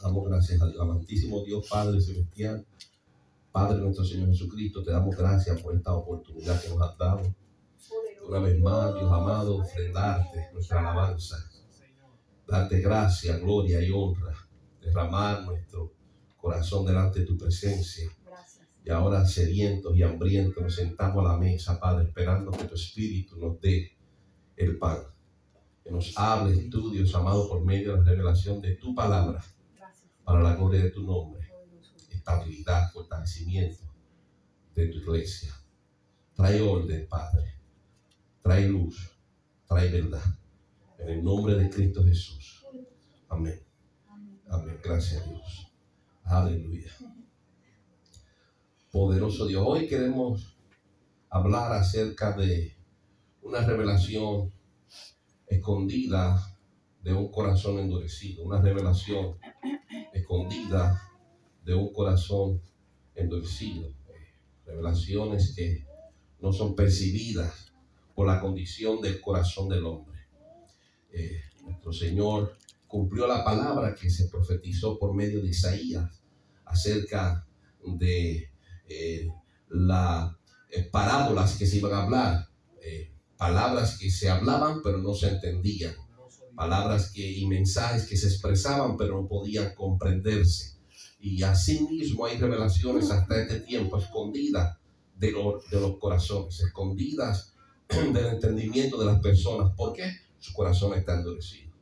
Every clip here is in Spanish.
Damos gracias a Dios, amantísimo Dios Padre Celestial, Padre nuestro Señor Jesucristo. Te damos gracias por esta oportunidad que nos has dado. Una vez más, Dios amado, ofrendarte nuestra alabanza, darte gracia, gloria y honra, derramar nuestro corazón delante de tu presencia. Y ahora, sedientos y hambrientos, nos sentamos a la mesa, Padre, esperando que tu Espíritu nos dé el pan. Que nos hables tú, Dios amado, por medio de la revelación de tu palabra, para la gloria de tu nombre, estabilidad, fortalecimiento de tu iglesia. Trae orden, Padre, trae luz, trae verdad, en el nombre de Cristo Jesús. Amén. Amén. Gracias a Dios. Aleluya. Poderoso Dios, hoy queremos hablar acerca de una revelación escondida de un corazón endurecido, una revelación escondida de un corazón endurecido, revelaciones que no son percibidas por la condición del corazón del hombre. Nuestro Señor cumplió la palabra que se profetizó por medio de Isaías acerca de las parábolas que se iban a hablar, palabras que se hablaban pero no se entendían, palabras y mensajes que se expresaban pero no podían comprenderse. Y así mismo hay revelaciones hasta este tiempo escondidas de los corazones, escondidas del entendimiento de las personas. ¿Por qué? Su corazón está endurecido,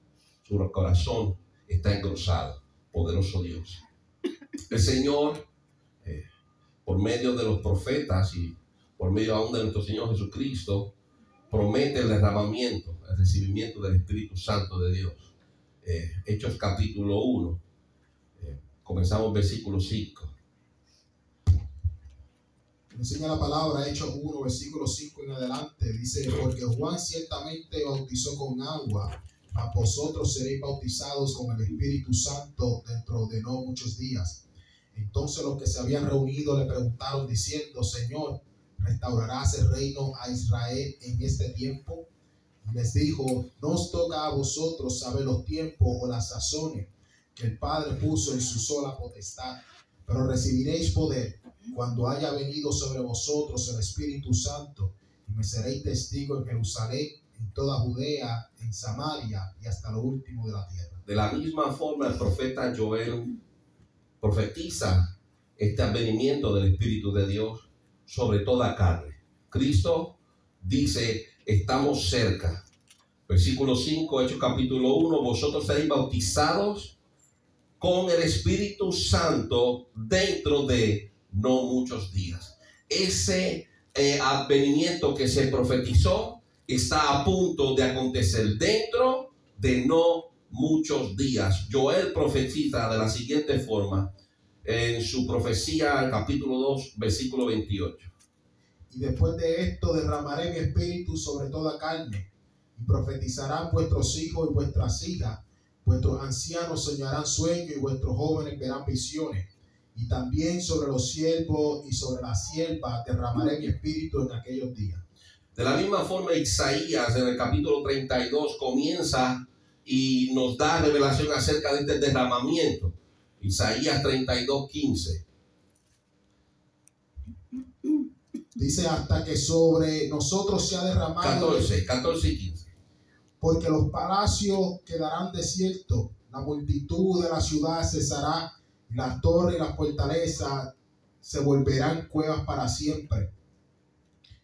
su corazón está engrosado. Poderoso Dios, el Señor, por medio de los profetas y por medio aún de nuestro Señor Jesucristo, promete el derramamiento, el recibimiento del Espíritu Santo de Dios. Hechos capítulo 1, comenzamos versículo 5. Enseña la palabra, Hechos 1, versículo 5 en adelante. Dice: porque Juan ciertamente bautizó con agua, mas vosotros seréis bautizados con el Espíritu Santo dentro de no muchos días. Entonces los que se habían reunido le preguntaron diciendo: Señor, ¿restaurarás el reino a Israel en este tiempo? Y les dijo: no os toca a vosotros saber los tiempos o las sazones que el Padre puso en su sola potestad, pero recibiréis poder cuando haya venido sobre vosotros el Espíritu Santo, y me seréis testigo en Jerusalén, en toda Judea, en Samaria y hasta lo último de la tierra. De la misma forma, el profeta Joel profetiza este advenimiento del Espíritu de Dios sobre toda carne. Cristo dice: estamos cerca. Versículo 5, Hechos capítulo 1, vosotros seréis bautizados con el Espíritu Santo dentro de no muchos días. Ese advenimiento que se profetizó está a punto de acontecer dentro de no muchos días. Joel profetiza de la siguiente forma en su profecía, capítulo 2, versículo 28. Y después de esto derramaré mi espíritu sobre toda carne, y profetizarán vuestros hijos y vuestras hijas, vuestros ancianos soñarán sueños y vuestros jóvenes verán visiones. Y también sobre los siervos y sobre las siervas derramaré mi espíritu en aquellos días. De la misma forma, Isaías en el capítulo 32 comienza y nos da revelación acerca de este derramamiento. Isaías 32:15. Dice: hasta que sobre nosotros se ha derramado. 14 y 15. Porque los palacios quedarán desiertos, la multitud de la ciudad cesará, y las torres y las fortalezas se volverán cuevas para siempre,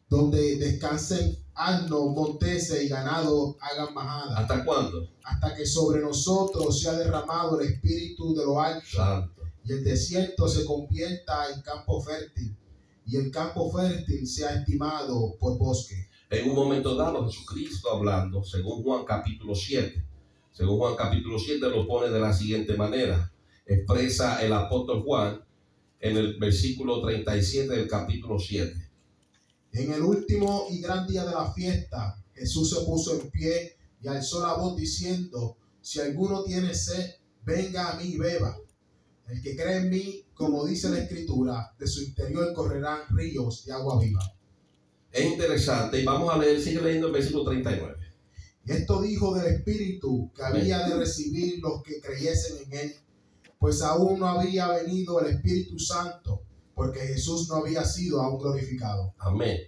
donde descansen asnos, monteses y ganado hagan majada. ¿Hasta cuándo? Hasta que sobre nosotros se ha derramado el Espíritu de lo alto. Santo. Y el desierto se convierta en campo fértil, y el campo fértil sea estimado por bosque. En un momento dado, Jesucristo hablando, según Juan capítulo 7. Según Juan capítulo 7 lo pone de la siguiente manera. Expresa el apóstol Juan en el versículo 37 del capítulo 7. En el último y gran día de la fiesta, Jesús se puso en pie y alzó la voz diciendo: si alguno tiene sed, venga a mí y beba. El que cree en mí, como dice la Escritura, de su interior correrán ríos de agua viva. Es interesante, y vamos a leer, sigue leyendo el versículo 39. Y esto dijo del Espíritu que había de recibir los que creyesen en él, pues aún no había venido el Espíritu Santo, porque Jesús no había sido aún glorificado. Amén.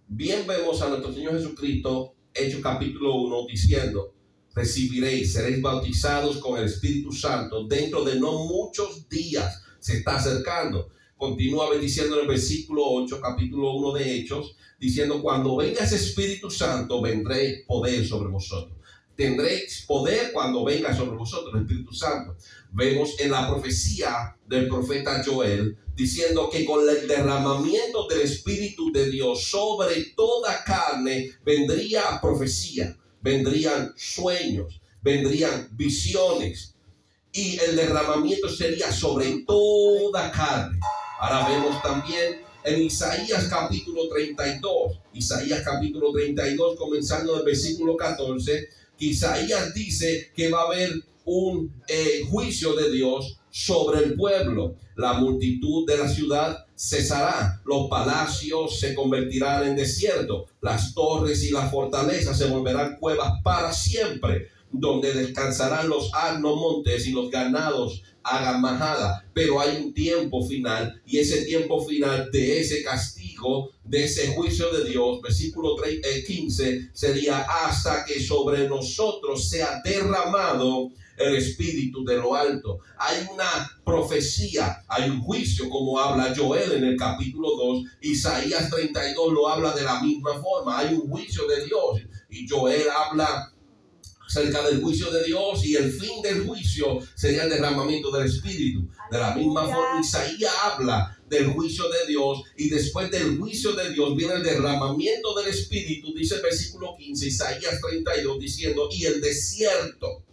Bien vemos a nuestro Señor Jesucristo, Hechos capítulo 1, diciendo: recibiréis, seréis bautizados con el Espíritu Santo dentro de no muchos días. Se está acercando. Continúa bendiciendo en el versículo 8, capítulo 1 de Hechos, diciendo: cuando venga ese Espíritu Santo, vendré poder sobre vosotros. Tendréis poder cuando venga sobre vosotros el Espíritu Santo. Vemos en la profecía del profeta Joel diciendo que con el derramamiento del Espíritu de Dios sobre toda carne vendría profecía, vendrían sueños, vendrían visiones, y el derramamiento sería sobre toda carne. Ahora vemos también en Isaías capítulo 32, Isaías capítulo 32, comenzando del versículo 14, que Isaías dice que va a haber un juicio de Dios sobre el pueblo. La multitud de la ciudad cesará, los palacios se convertirán en desierto, las torres y las fortalezas se volverán cuevas para siempre, donde descansarán los asnos montes y los ganados hagan majada. Pero hay un tiempo final, y ese tiempo final de ese castigo, de ese juicio de Dios, versículo 15, sería hasta que sobre nosotros sea derramado el Espíritu de lo alto. Hay una profecía, hay un juicio, como habla Joel en el capítulo 2. Isaías 32 lo habla de la misma forma. Hay un juicio de Dios, y Joel habla acerca del juicio de Dios, y el fin del juicio sería el derramamiento del Espíritu. De la misma forma, Isaías habla del juicio de Dios, y después del juicio de Dios viene el derramamiento del Espíritu. Dice el versículo 15, Isaías 32, diciendo: y el desierto,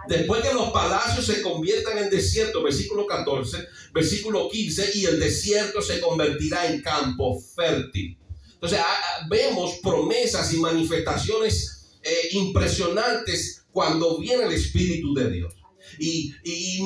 después que los palacios se conviertan en desierto, versículo 14, versículo 15, y el desierto se convertirá en campo fértil. Entonces vemos promesas y manifestaciones impresionantes cuando viene el Espíritu de Dios. Y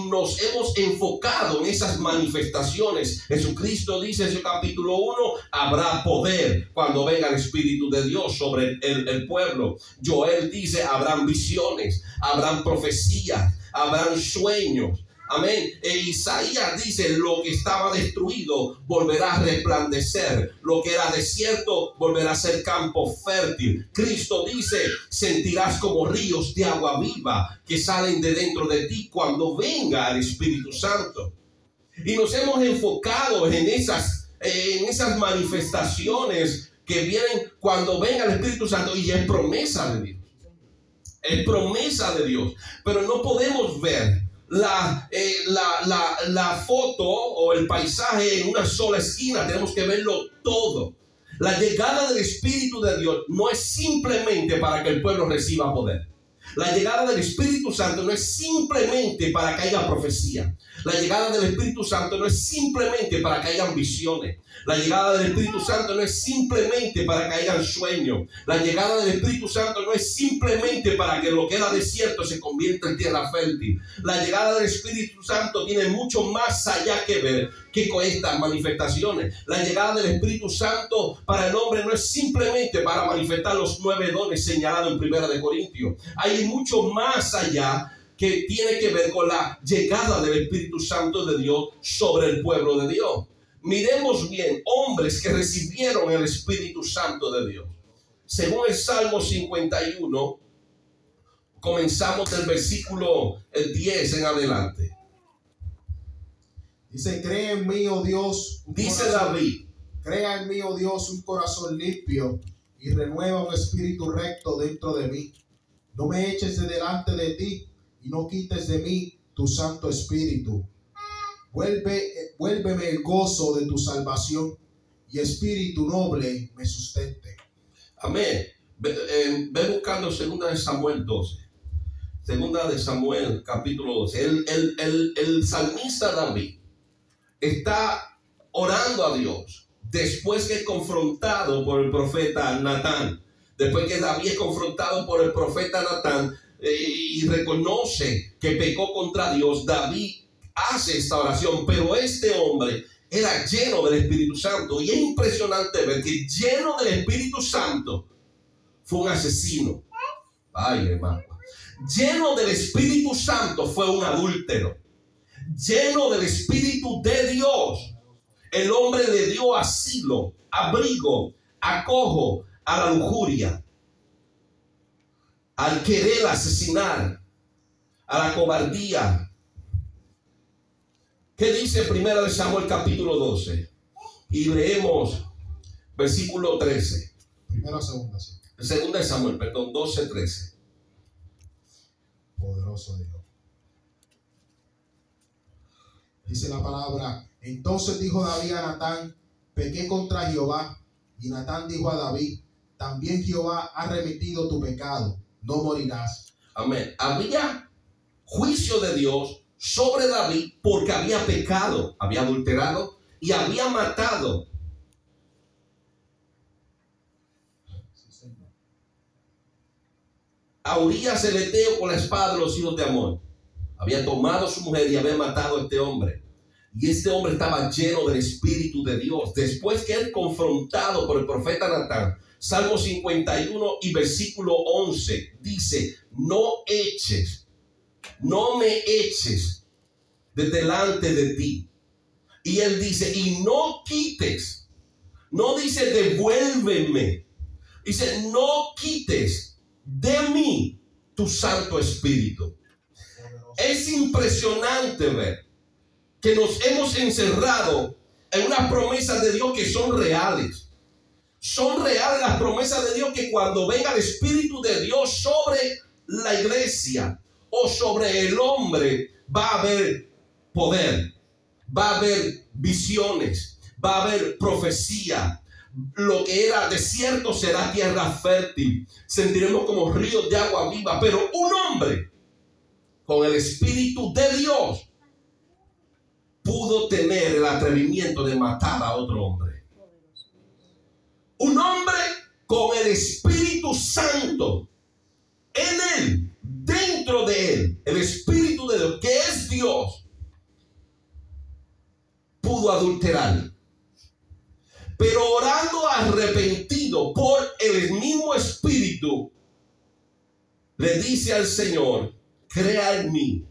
nos hemos enfocado en esas manifestaciones. Jesucristo dice en su capítulo 1: habrá poder cuando venga el Espíritu de Dios sobre el pueblo. Joel dice: habrán visiones, habrán profecías, habrán sueños. Amén. Isaías dice: lo que estaba destruido volverá a resplandecer, lo que era desierto volverá a ser campo fértil. Cristo dice: sentirás como ríos de agua viva que salen de dentro de ti cuando venga el Espíritu Santo. Y nos hemos enfocado en esas manifestaciones que vienen cuando venga el Espíritu Santo, y es promesa de Dios. Es promesa de Dios. Pero no podemos ver la foto o el paisaje en una sola esquina. Tenemos que verlo todo. La llegada del Espíritu de Dios no es simplemente para que el pueblo reciba poder. La llegada del Espíritu Santo no es simplemente para que haya profecía. La llegada del Espíritu Santo no es simplemente para que hayan visiones. La llegada del Espíritu Santo no es simplemente para que hayan sueños. La llegada del Espíritu Santo no es simplemente para que lo que era desierto se convierta en tierra fértil. La llegada del Espíritu Santo tiene mucho más allá que ver que con estas manifestaciones. La llegada del Espíritu Santo para el hombre no es simplemente para manifestar los 9 dones señalados en 1 Corintios. Hay mucho más allá que tiene que ver con la llegada del Espíritu Santo de Dios sobre el pueblo de Dios. Miremos bien, hombres que recibieron el Espíritu Santo de Dios. Según el Salmo 51, comenzamos del versículo 10 en adelante. Dice: cree en mí, oh Dios. Dice David: crea en mí, oh Dios, un corazón limpio, y renueva un espíritu recto dentro de mí. No me eches de delante de ti, y no quites de mí tu Santo Espíritu. Vuélveme el gozo de tu salvación, y espíritu noble me sustente. Amén. Ve buscando 2 de Samuel 12. 2 de Samuel capítulo 12. El salmista David está orando a Dios después que es confrontado por el profeta Natán. Después que David es confrontado por el profeta Natán y reconoce que pecó contra Dios, David hace esta oración. Pero este hombre era lleno del Espíritu Santo, y es impresionante ver que lleno del Espíritu Santo fue un asesino. Ay, hermano. Lleno del Espíritu Santo fue un adúltero. lleno del Espíritu de Dios. El hombre le dio asilo, abrigo, acojo a la lujuria, al querer asesinar, a la cobardía. ¿Qué dice 1 Samuel capítulo 12? Y leemos versículo 13. Primero, segunda, sí. 2 Samuel, 12, 13. Poderoso Dios. Dice la palabra: entonces dijo David a Natán: pequé contra Jehová. Y Natán dijo a David: también Jehová ha remitido tu pecado, no morirás. Amén. Había juicio de Dios sobre David porque había pecado, había adulterado y había matado. A Urías el Eteo con la espada de los hijos de Amón. Había tomado a su mujer y había matado a este hombre. Y este hombre estaba lleno del Espíritu de Dios. Después que él confrontado por el profeta Natán, Salmo 51 y versículo 11, dice: no me eches de delante de ti. Y él dice: y no quites. No dice devuélveme. Dice: no quites de mí tu Santo Espíritu. Es impresionante ver que nos hemos encerrado en unas promesas de Dios que son reales. Son reales las promesas de Dios, que cuando venga el Espíritu de Dios sobre la iglesia o sobre el hombre, va a haber poder, va a haber visiones, va a haber profecía. Lo que era desierto será tierra fértil. Sentiremos como ríos de agua viva. Pero un hombre con el Espíritu de Dios pudo tener el atrevimiento de matar a otro hombre. Un hombre con el Espíritu Santo en él, dentro de él, el Espíritu de Dios, que es Dios, pudo adulterar. Pero orando arrepentido por el mismo Espíritu, le dice al Señor: crea en mí,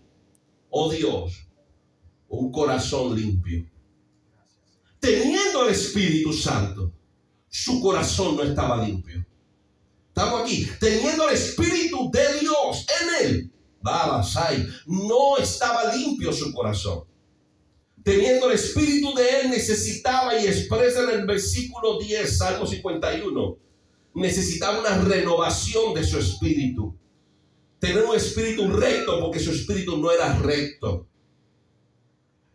oh Dios, un corazón limpio. Teniendo el Espíritu Santo, su corazón no estaba limpio. Estamos aquí. Teniendo el Espíritu de Dios en él, no estaba limpio su corazón. Teniendo el Espíritu de él, necesitaba, y expresa en el versículo 10, Salmo 51, necesitaba una renovación de su espíritu. Tener un espíritu recto, porque su espíritu no era recto.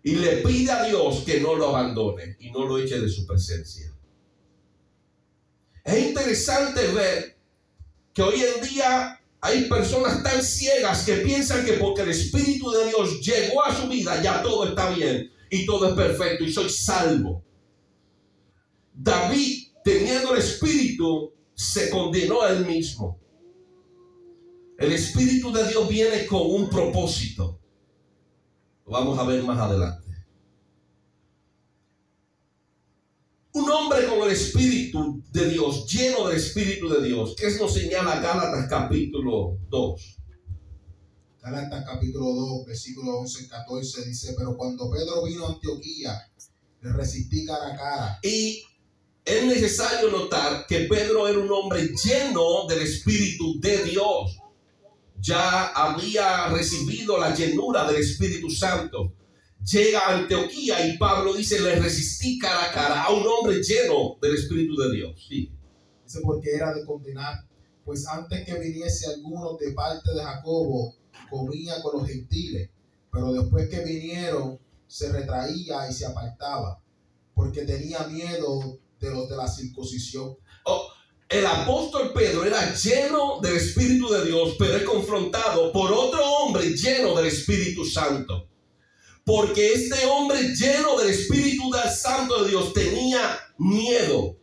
Y le pide a Dios que no lo abandone y no lo eche de su presencia. Es interesante ver que hoy en día hay personas tan ciegas que piensan que porque el Espíritu de Dios llegó a su vida, ya todo está bien y todo es perfecto y soy salvo. David, teniendo el Espíritu, se condenó a él mismo. El Espíritu de Dios viene con un propósito. Lo vamos a ver más adelante. Un hombre con el Espíritu de Dios, lleno del Espíritu de Dios, que nos señala Gálatas capítulo 2. Gálatas capítulo 2, versículo 11 y 14 dice: pero cuando Pedro vino a Antioquía, le resistí cara a cara. Y es necesario notar que Pedro era un hombre lleno del Espíritu de Dios. Ya había recibido la llenura del Espíritu Santo. Llega a Antioquía y Pablo dice: le resistí cara a cara a un hombre lleno del Espíritu de Dios. Sí. Dice: porque era de condenar, pues antes que viniese alguno de parte de Jacobo, comía con los gentiles, pero después que vinieron, se retraía y se apartaba, porque tenía miedo de los de la circuncisión. El apóstol Pedro era lleno del Espíritu de Dios, pero es confrontado por otro hombre lleno del Espíritu Santo. Porque este hombre lleno del Espíritu Santo de Dios tenía miedo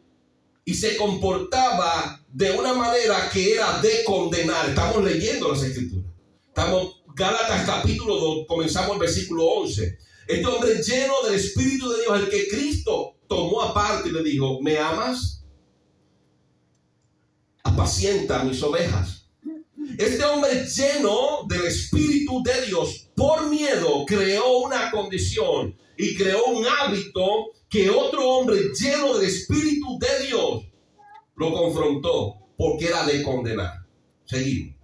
y se comportaba de una manera que era de condenar. Estamos leyendo las Escrituras. Estamos Gálatas capítulo 2, comenzamos el versículo 11. Este hombre lleno del Espíritu de Dios, el que Cristo tomó aparte y le dijo: ¿me amas? Apacienta mis ovejas. Este hombre lleno del Espíritu espíritu de Dios, por miedo, creó una condición y creó un hábito que otro hombre lleno del espíritu de Dios lo confrontó porque era de condenar. Seguimos.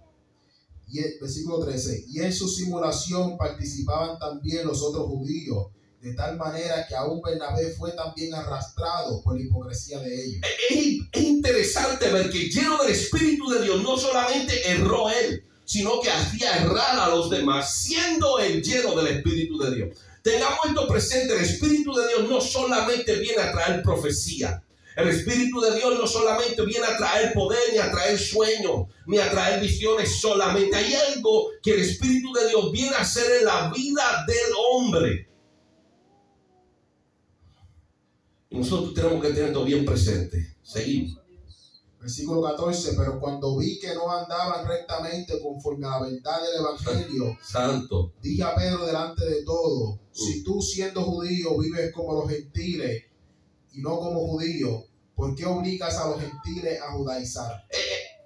Y el versículo 13, y en su simulación participaban también los otros judíos, de tal manera que aún Bernabé fue también arrastrado por la hipocresía de ellos. Es interesante ver que lleno del Espíritu de Dios, no solamente erró él, sino que hacía errar a los demás, siendo él lleno del Espíritu de Dios. Tengamos esto presente, el Espíritu de Dios no solamente viene a traer profecía. El Espíritu de Dios no solamente viene a traer poder, ni a traer sueños, ni a traer visiones solamente. Hay algo que el Espíritu de Dios viene a hacer en la vida del hombre. Y nosotros tenemos que tenerlo bien presente. Seguimos. Versículo 14, pero cuando vi que no andaban rectamente conforme a la verdad del Evangelio, Santo, dije a Pedro delante de todo, si tú siendo judío vives como los gentiles y no como judío, ¿por qué obligas a los gentiles a judaizar?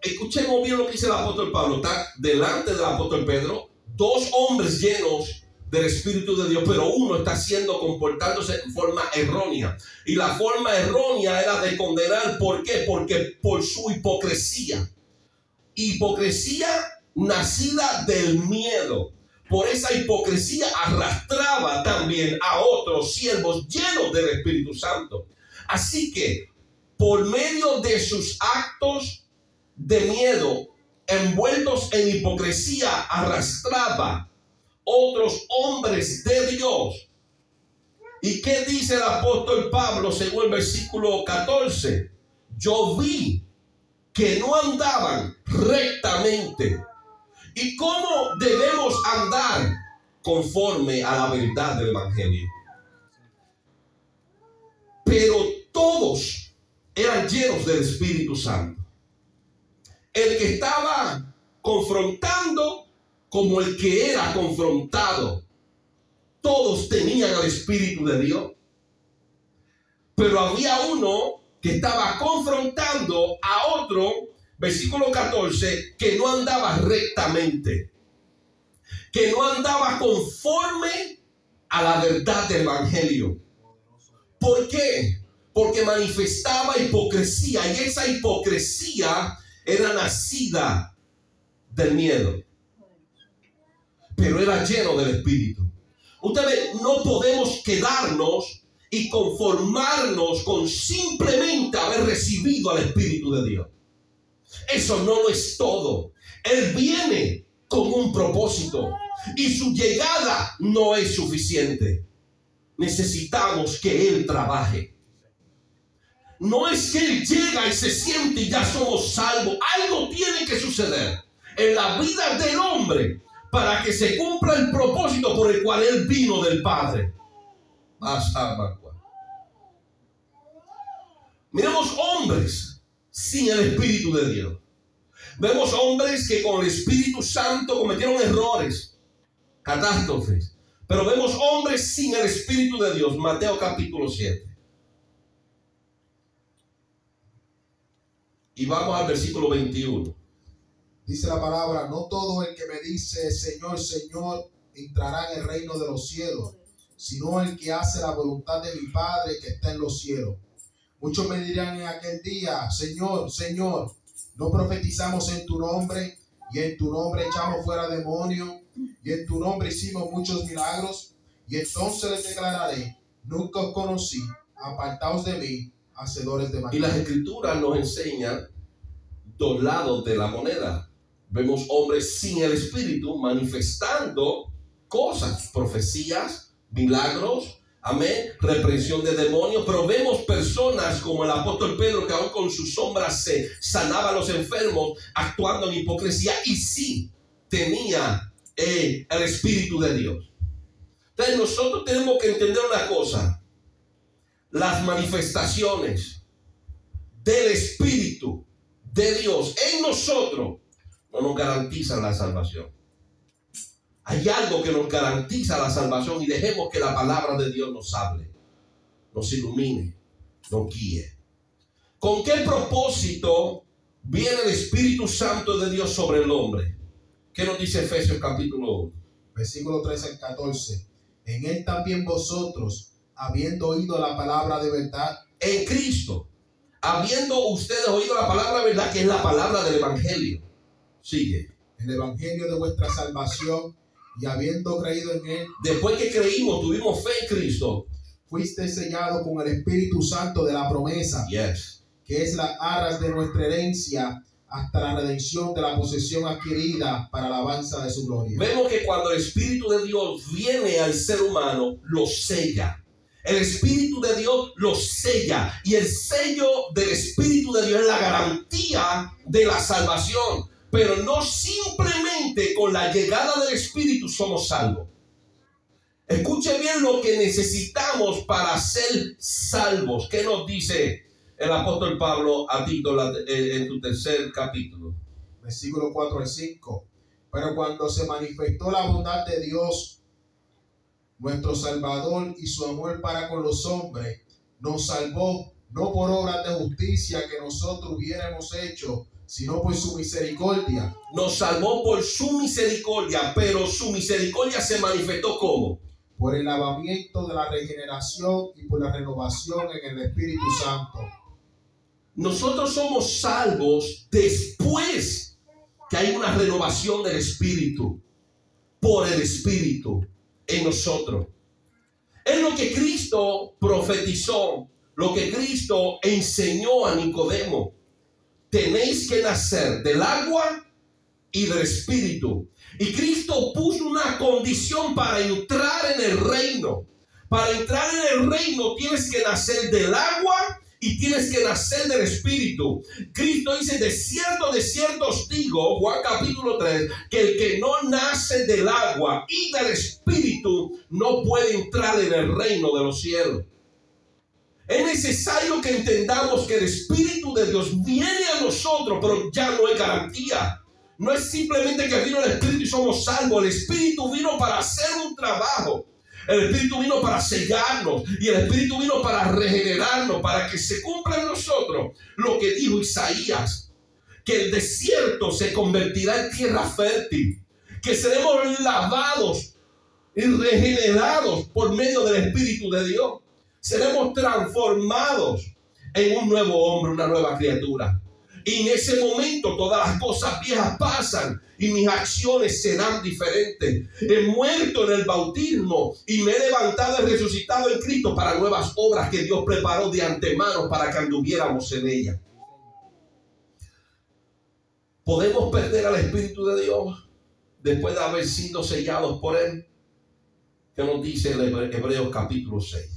Escuchemos bien lo que dice el apóstol Pablo. Está delante del apóstol Pedro, dos hombres llenos del Espíritu de Dios, pero uno está comportándose en forma errónea. Y la forma errónea era de condenar. ¿Por qué? Porque por su hipocresía. Hipocresía nacida del miedo. Por esa hipocresía arrastraba también a otros siervos llenos del Espíritu Santo. Así que por medio de sus actos de miedo, envueltos en hipocresía, arrastraba otros hombres de Dios. ¿Y qué dice el apóstol Pablo según el versículo 14? Yo vi que no andaban rectamente. ¿Y cómo debemos andar? Conforme a la verdad del Evangelio. Pero todos eran llenos del Espíritu Santo. El que estaba confrontando como el que era confrontado. Todos tenían al Espíritu de Dios. Pero había uno que estaba confrontando a otro, versículo 14, que no andaba rectamente. Que no andaba conforme a la verdad del Evangelio. ¿Por qué? Porque manifestaba hipocresía, y esa hipocresía era nacida del miedo, pero era lleno del Espíritu. Ustedes, no podemos quedarnos y conformarnos con simplemente haber recibido al Espíritu de Dios. Eso no lo es todo. Él viene con un propósito y su llegada no es suficiente. Necesitamos que Él trabaje. No es que Él llega y se siente y ya somos salvos. Algo tiene que suceder en la vida del hombre para que se cumpla el propósito por el cual Él vino del Padre. Miremos hombres sin el Espíritu de Dios. Vemos hombres que con el Espíritu Santo cometieron errores, catástrofes. Pero vemos hombres sin el Espíritu de Dios. Mateo capítulo 7. Y vamos al versículo 21. Dice la palabra, no todo el que me dice Señor, Señor, entrará en el reino de los cielos, sino el que hace la voluntad de mi Padre que está en los cielos. Muchos me dirán en aquel día, Señor, Señor, ¿no profetizamos en tu nombre? Y en tu nombre echamos fuera demonios, y en tu nombre hicimos muchos milagros. Y entonces les declararé, nunca os conocí, apartaos de mí, hacedores de maldad. Y las Escrituras nos enseñan dos lados de la moneda. Vemos hombres sin el Espíritu manifestando cosas, profecías, milagros, amén, reprensión de demonios. Pero vemos personas como el apóstol Pedro, que aún con sus sombras se sanaba a los enfermos, actuando en hipocresía, y sí tenía el Espíritu de Dios. Entonces nosotros tenemos que entender una cosa: las manifestaciones del Espíritu de Dios en nosotros no nos garantizan la salvación. Hay algo que nos garantiza la salvación, y dejemos que la palabra de Dios nos hable, nos ilumine, nos guíe. ¿Con qué propósito viene el Espíritu Santo de Dios sobre el hombre? ¿Qué nos dice Efesios capítulo 1? Versículo 13 al 14. En él también vosotros, habiendo oído la palabra de verdad, en Cristo, habiendo ustedes oído la palabra de verdad, que es la palabra del evangelio. Sigue. el evangelio de vuestra salvación, y habiendo creído en él, Después que creímos, tuvimos fe en Cristo. fuiste sellado con el Espíritu Santo de la promesa, Yes. que es las arras de nuestra herencia, hasta la redención de la posesión adquirida para la alabanza de su gloria. Vemos que cuando el Espíritu de Dios viene al ser humano, lo sella. El Espíritu de Dios lo sella. Y el sello del Espíritu de Dios es la garantía de la salvación. Pero no simplemente con la llegada del Espíritu somos salvos. Escuche bien lo que necesitamos para ser salvos. ¿Qué nos dice el apóstol Pablo a Tito en tu tercer capítulo? Versículo 4 al 5. Pero cuando se manifestó la bondad de Dios, nuestro Salvador, y su amor para con los hombres, nos salvó no por obras de justicia que nosotros hubiéramos hecho, sino por su misericordia. Nos salvó por su misericordia, pero su misericordia se manifestó ¿cómo? Por el lavamiento de la regeneración y por la renovación en el Espíritu Santo. Nosotros somos salvos después que hay una renovación del Espíritu, por el Espíritu en nosotros. Es lo que Cristo profetizó, lo que Cristo enseñó a Nicodemo. Tenéis que nacer del agua y del Espíritu. Y Cristo puso una condición para entrar en el reino. Para entrar en el reino tienes que nacer del agua y tienes que nacer del Espíritu. Cristo dice, de cierto os digo, Juan capítulo 3, que el que no nace del agua y del Espíritu no puede entrar en el reino de los cielos. Es necesario que entendamos que el Espíritu de Dios viene a nosotros, pero ya no es garantía. No es simplemente que vino el Espíritu y somos salvos. El Espíritu vino para hacer un trabajo. El Espíritu vino para sellarnos y el Espíritu vino para regenerarnos, para que se cumpla en nosotros lo que dijo Isaías, que el desierto se convertirá en tierra fértil, que seremos lavados y regenerados por medio del Espíritu de Dios. Seremos transformados en un nuevo hombre, una nueva criatura. Y en ese momento todas las cosas viejas pasan y mis acciones serán diferentes. He muerto en el bautismo y me he levantado y resucitado en Cristo para nuevas obras que Dios preparó de antemano para que anduviéramos en ellas. ¿Podemos perder al Espíritu de Dios después de haber sido sellados por Él? ¿Qué nos dice el Hebreos capítulo 6?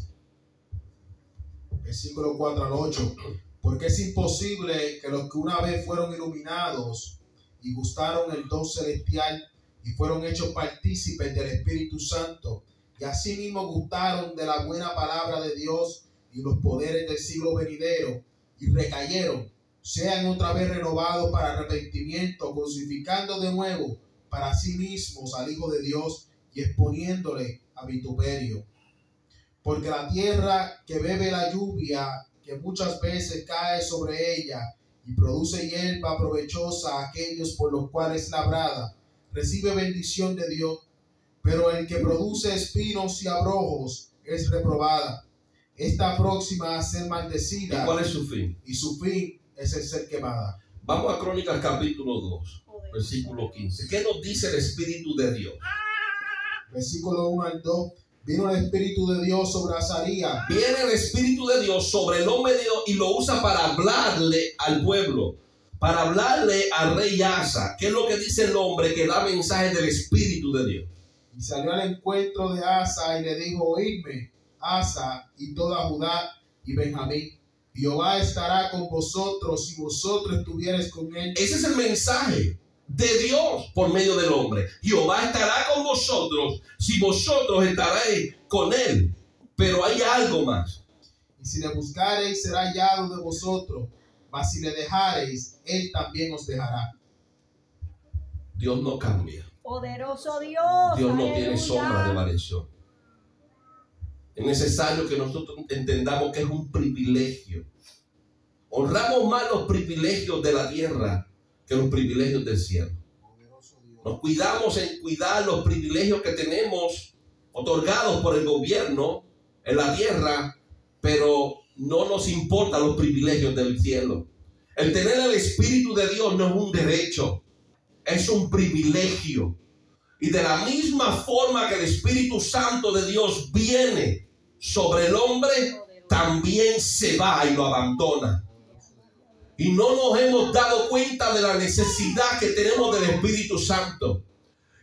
Versículo 4 al 8. Porque es imposible que los que una vez fueron iluminados y gustaron el don celestial y fueron hechos partícipes del Espíritu Santo, y asimismo gustaron de la buena palabra de Dios y los poderes del siglo venidero, y recayeron, sean otra vez renovados para arrepentimiento, crucificando de nuevo para sí mismos al Hijo de Dios y exponiéndole a vituperio. Porque la tierra que bebe la lluvia, que muchas veces cae sobre ella y produce hierba provechosa a aquellos por los cuales es labrada, recibe bendición de Dios, pero el que produce espinos y abrojos es reprobada. Esta próxima a ser maldecida. ¿Y cuál es su fin? Y su fin es el ser quemada. Vamos a Crónicas capítulo 2, versículo 15. ¿Qué nos dice el Espíritu de Dios? Versículo 1 al 2. Vino el Espíritu de Dios sobre Azarías. Viene el Espíritu de Dios sobre el hombre de Dios y lo usa para hablarle al pueblo, para hablarle al rey Asa. ¿Qué es lo que dice el hombre que da mensaje del Espíritu de Dios? Y salió al encuentro de Asa y le dijo: oídme, Asa y toda Judá y Benjamín. Jehová estará con vosotros si vosotros estuvierais con él. Ese es el mensaje de Dios por medio del hombre. Jehová estará con vosotros si vosotros estaréis con él. Pero hay algo más. Y si le buscareis, será hallado de vosotros, mas si le dejareis, él también os dejará. Dios no cambia. Poderoso Dios. Dios no aleluya. tiene sombra de variación. Es necesario que nosotros entendamos que es un privilegio. Honramos más los privilegios de la tierra que los privilegios del cielo. Nos cuidamos en cuidar los privilegios que tenemos otorgados por el gobierno en la tierra, pero no nos importan los privilegios del cielo. El tener el Espíritu de Dios no es un derecho, es un privilegio. Y de la misma forma que el Espíritu Santo de Dios viene sobre el hombre, también se va y lo abandona. Y no nos hemos dado cuenta de la necesidad que tenemos del Espíritu Santo.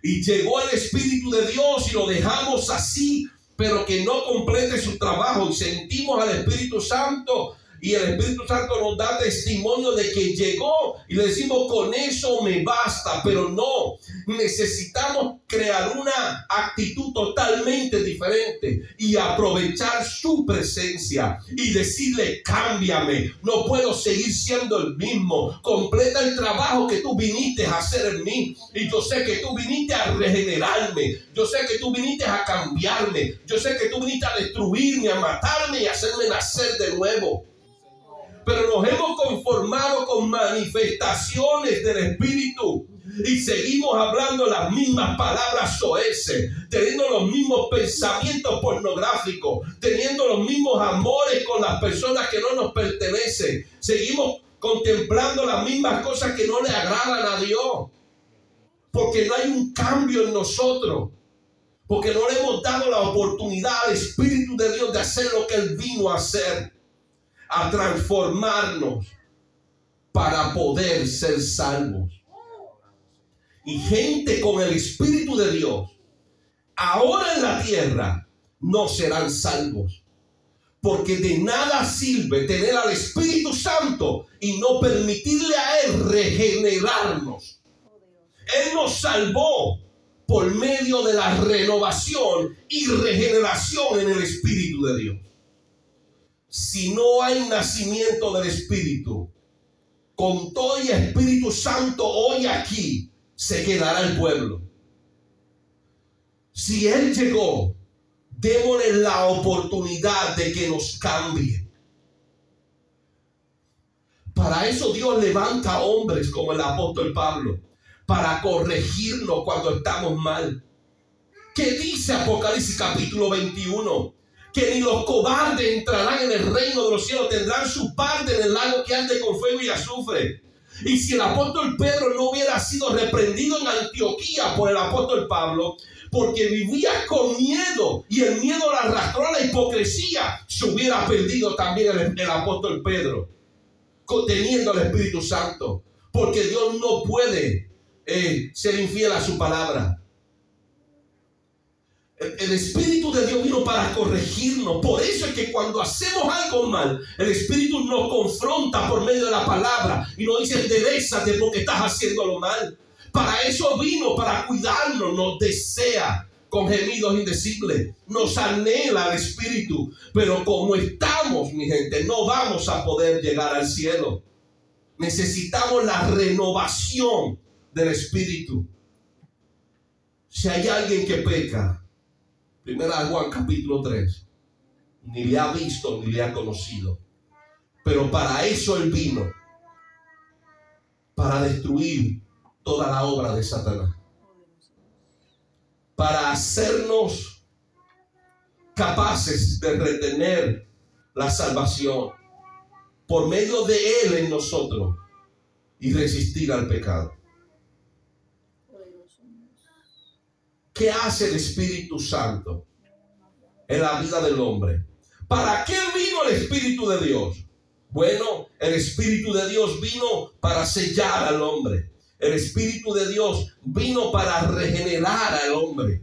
Y llegó el Espíritu de Dios y lo dejamos así, pero que no complete su trabajo. Y sentimos al Espíritu Santo y el Espíritu Santo nos da testimonio de que llegó y le decimos, con eso me basta. Pero no, necesitamos crear una actitud totalmente diferente y aprovechar su presencia y decirle, cámbiame, no puedo seguir siendo el mismo, completa el trabajo que tú viniste a hacer en mí. Y yo sé que tú viniste a regenerarme, yo sé que tú viniste a cambiarme, yo sé que tú viniste a destruirme, a matarme y a hacerme nacer de nuevo. Pero nos hemos conformado con manifestaciones del Espíritu y seguimos hablando las mismas palabras soeces, teniendo los mismos pensamientos pornográficos, teniendo los mismos amores con las personas que no nos pertenecen. Seguimos contemplando las mismas cosas que no le agradan a Dios, porque no hay un cambio en nosotros, porque no le hemos dado la oportunidad al Espíritu de Dios de hacer lo que Él vino a hacer, a transformarnos para poder ser salvos. Y gente con el Espíritu de Dios ahora en la tierra no serán salvos, porque de nada sirve tener al Espíritu Santo y no permitirle a Él regenerarnos. Él nos salvó por medio de la renovación y regeneración en el Espíritu de Dios. Si no hay nacimiento del Espíritu, con todo y Espíritu Santo hoy aquí, se quedará el pueblo. Si Él llegó, démosle la oportunidad de que nos cambie. Para eso Dios levanta hombres como el apóstol Pablo, para corregirnos cuando estamos mal. ¿Qué dice Apocalipsis capítulo 21? Que ni los cobardes entrarán en el reino de los cielos, tendrán su parte en el lago que arde con fuego y azufre. Y si el apóstol Pedro no hubiera sido reprendido en Antioquía por el apóstol Pablo, porque vivía con miedo y el miedo lo arrastró a la hipocresía, se hubiera perdido también el apóstol Pedro, conteniendo el Espíritu Santo, porque Dios no puede ser infiel a su palabra. El Espíritu de Dios vino para corregirnos. Por eso es que cuando hacemos algo mal, el Espíritu nos confronta por medio de la palabra y nos dice, enderézate porque estás haciéndolo mal. Para eso vino, para cuidarnos. Nos desea con gemidos indecibles, nos anhela al Espíritu. Pero como estamos, mi gente, no vamos a poder llegar al cielo. Necesitamos la renovación del Espíritu. Si hay alguien que peca, Primera de Juan capítulo 3, ni le ha visto ni le ha conocido. Pero para eso Él vino, para destruir toda la obra de Satanás, para hacernos capaces de retener la salvación por medio de Él en nosotros y resistir al pecado. ¿Qué hace el Espíritu Santo en la vida del hombre? ¿Para qué vino el Espíritu de Dios? Bueno, el Espíritu de Dios vino para sellar al hombre. El Espíritu de Dios vino para regenerar al hombre.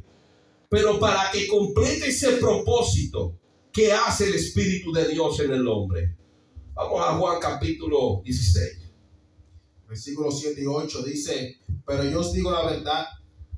Pero para que complete ese propósito, ¿qué hace el Espíritu de Dios en el hombre? Vamos a Juan capítulo 16. Versículos 7 y 8 dice, pero yo os digo la verdad,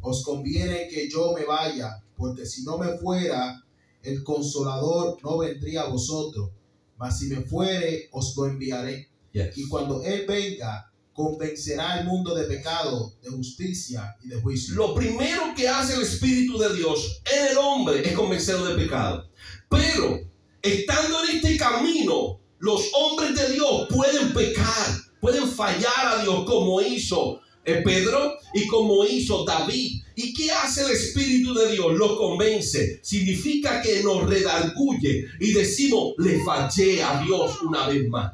os conviene que yo me vaya, porque si no me fuera, el Consolador no vendría a vosotros, mas si me fuere, os lo enviaré. Yes. Y cuando Él venga, convencerá al mundo de pecado, de justicia y de juicio. Lo primero que hace el Espíritu de Dios en el hombre es convencerlo de pecado. Pero, estando en este camino, los hombres de Dios pueden pecar, pueden fallar a Dios, como hizo Pedro y como hizo David. ¿Y qué hace el Espíritu de Dios? Lo convence. Significa que nos redarguye y decimos, le fallé a Dios una vez más.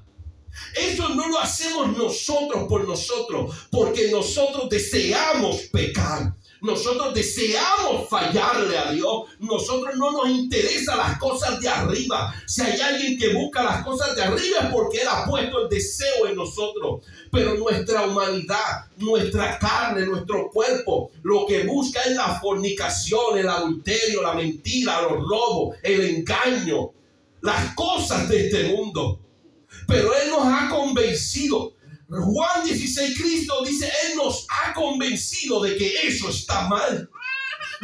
Eso no lo hacemos nosotros por nosotros, porque nosotros deseamos pecar. Nosotros deseamos fallarle a Dios. Nosotros no nos interesan las cosas de arriba. Si hay alguien que busca las cosas de arriba es porque Él ha puesto el deseo en nosotros. Pero nuestra humanidad, nuestra carne, nuestro cuerpo, lo que busca es la fornicación, el adulterio, la mentira, los robos, el engaño, las cosas de este mundo. Pero Él nos ha convencido. Juan 16, Cristo dice, Él nos ha convencido de que eso está mal,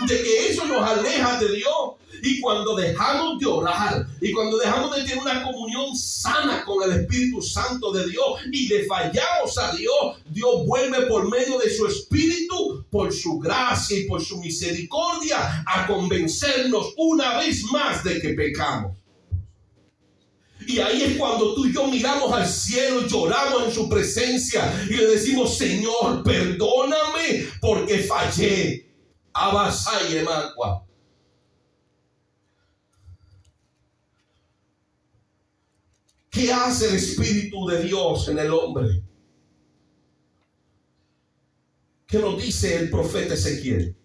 de que eso nos aleja de Dios. Y cuando dejamos de orar y cuando dejamos de tener una comunión sana con el Espíritu Santo de Dios y le fallamos a Dios, Dios vuelve por medio de su Espíritu, por su gracia y por su misericordia, a convencernos una vez más de que pecamos. Y ahí es cuando tú y yo miramos al cielo, lloramos en su presencia y le decimos, Señor, perdóname porque fallé. Abasai Magua. ¿Qué hace el Espíritu de Dios en el hombre? ¿Qué nos dice el profeta Ezequiel?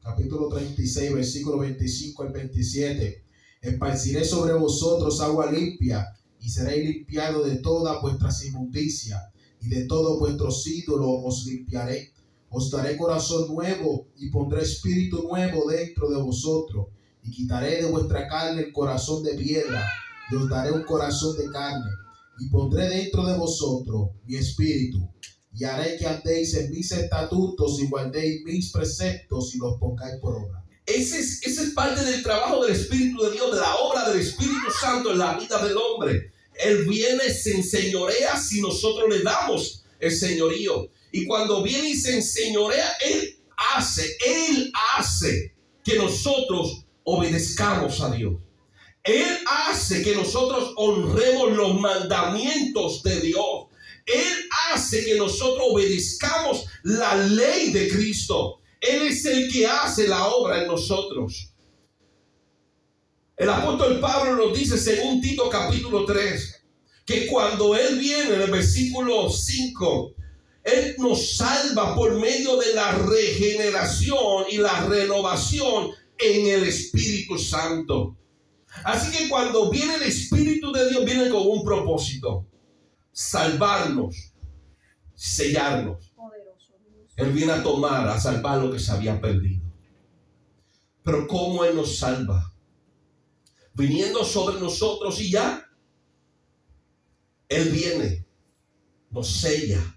Capítulo 36, versículo 25 al 27. Esparciré sobre vosotros agua limpia, y seréis limpiados de todas vuestras inmundicias, y de todos vuestros ídolos os limpiaré. Os daré corazón nuevo, y pondré espíritu nuevo dentro de vosotros, y quitaré de vuestra carne el corazón de piedra, y os daré un corazón de carne, y pondré dentro de vosotros mi espíritu, y haré que andéis en mis estatutos, y guardéis mis preceptos, y los pongáis por obra. Ese es parte del trabajo del Espíritu de Dios, de la obra del Espíritu Santo en la vida del hombre. Él viene, se enseñorea si nosotros le damos el señorío. Y cuando viene y se enseñorea, Él hace que nosotros obedezcamos a Dios. Él hace que nosotros honremos los mandamientos de Dios. Él hace que nosotros obedezcamos la ley de Cristo. Él es el que hace la obra en nosotros. El apóstol Pablo nos dice, según Tito capítulo 3, que cuando Él viene, en el versículo 5, Él nos salva por medio de la regeneración y la renovación en el Espíritu Santo. Así que cuando viene el Espíritu de Dios, viene con un propósito: salvarnos, sellarnos. Él viene a tomar, a salvar lo que se había perdido. Pero ¿cómo Él nos salva? Viniendo sobre nosotros y ya. Él viene, nos sella.